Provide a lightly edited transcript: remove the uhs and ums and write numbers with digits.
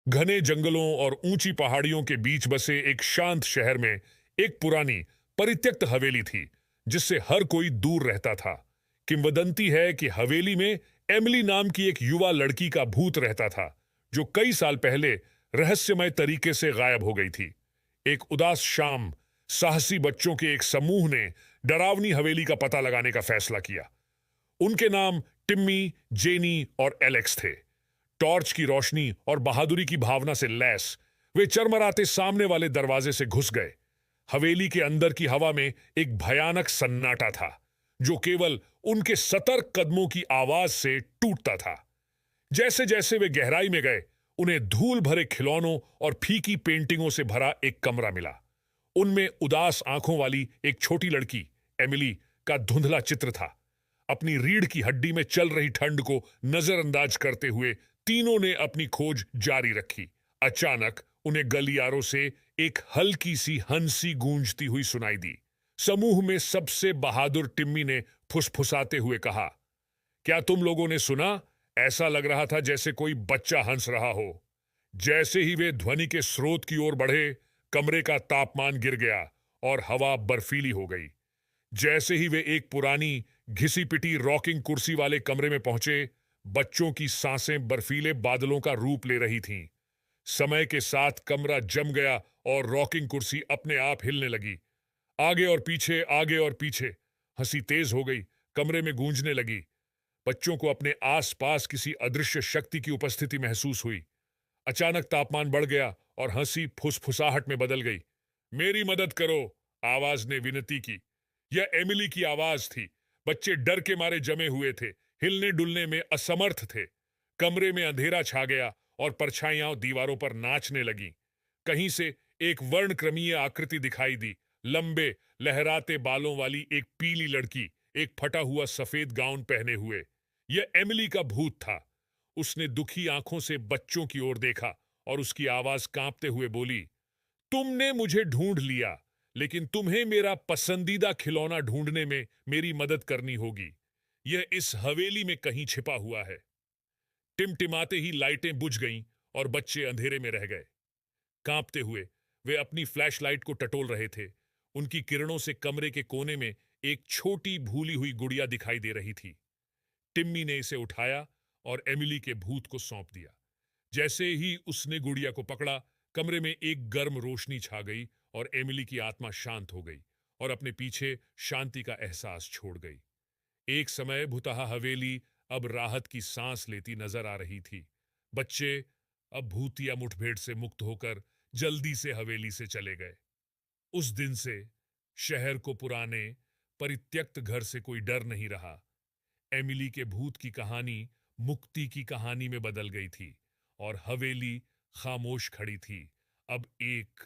घने जंगलों और ऊंची पहाड़ियों के बीच बसे एक शांत शहर में एक पुरानी परित्यक्त हवेली थी जिससे हर कोई दूर रहता था। किंवदंती है कि हवेली में एमिली नाम की एक युवा लड़की का भूत रहता था जो कई साल पहले रहस्यमय तरीके से गायब हो गई थी। एक उदास शाम साहसी बच्चों के एक समूह ने डरावनी हवेली का पता लगाने का फैसला किया। उनके नाम टिम्मी, जेनी और एलेक्स थे। टॉर्च की रोशनी और बहादुरी की भावना से लैस वे चरमराते सामने वाले दरवाजे से घुस गए। हवेली के अंदर की हवा में एक भयानक सन्नाटा था जो केवल उनके सतर्क कदमों की आवाज से टूटता था। जैसे जैसे वे गहराई में गए उन्हें धूल भरे खिलौनों और फीकी पेंटिंगों से भरा एक कमरा मिला। उनमें उदास आंखों वाली एक छोटी लड़की एमिली का धुंधला चित्र था। अपनी रीढ़ की हड्डी में चल रही ठंड को नजरअंदाज करते हुए तीनों ने अपनी खोज जारी रखी। अचानक उन्हें गलियारों से एक हल्की सी हंसी गूंजती हुई सुनाई दी। समूह में सबसे बहादुर टिम्मी ने फुसफुसाते हुए कहा, क्या तुम लोगों ने सुना? ऐसा लग रहा था जैसे कोई बच्चा हंस रहा हो। जैसे ही वे ध्वनि के स्रोत की ओर बढ़े, कमरे का तापमान गिर गया और हवा बर्फीली हो गई। जैसे ही वे एक पुरानी घिसी पिटी रॉकिंग कुर्सी वाले कमरे में पहुंचे, बच्चों की सांसें बर्फीले बादलों का रूप ले रही थीं। समय के साथ कमरा जम गया और रॉकिंग कुर्सी अपने आप हिलने लगी। आगे और पीछे हंसी तेज हो गई, कमरे में गूंजने लगी। बच्चों को अपने आसपास किसी अदृश्य शक्ति की उपस्थिति महसूस हुई। अचानक तापमान बढ़ गया और हंसी फुसफुसाहट में बदल गई। मेरी मदद करो, आवाज ने विनती की। यह एमिली की आवाज थी। बच्चे डर के मारे जमे हुए थे, हिलने डुलने में असमर्थ थे। कमरे में अंधेरा छा गया और परछाइयां दीवारों पर नाचने लगीं। कहीं से एक वर्णक्रमीय आकृति दिखाई दी। लंबे लहराते बालों वाली एक पीली लड़की, एक फटा हुआ सफेद गाउन पहने हुए। यह एमिली का भूत था। उसने दुखी आंखों से बच्चों की ओर देखा और उसकी आवाज कांपते हुए बोली, तुमने मुझे ढूंढ लिया, लेकिन तुम्हें मेरा पसंदीदा खिलौना ढूंढने में मेरी मदद करनी होगी। यह इस हवेली में कहीं छिपा हुआ है। टिमटिमाते ही लाइटें बुझ गईं और बच्चे अंधेरे में रह गए। कांपते हुए वे अपनी फ्लैशलाइट को टटोल रहे थे। उनकी किरणों से कमरे के कोने में एक छोटी भूली हुई गुड़िया दिखाई दे रही थी। टिम्मी ने इसे उठाया और एमिली के भूत को सौंप दिया। जैसे ही उसने गुड़िया को पकड़ा, कमरे में एक गर्म रोशनी छा गई और एमिली की आत्मा शांत हो गई और अपने पीछे शांति का एहसास छोड़ गई। एक समय भुतहा हवेली अब राहत की सांस लेती नजर आ रही थी। बच्चे अब भूतिया मुठभेड़ से मुक्त होकर जल्दी से हवेली से चले गए। उस दिन से शहर को पुराने परित्यक्त घर से कोई डर नहीं रहा। एमिली के भूत की कहानी मुक्ति की कहानी में बदल गई थी और हवेली खामोश खड़ी थी, अब एक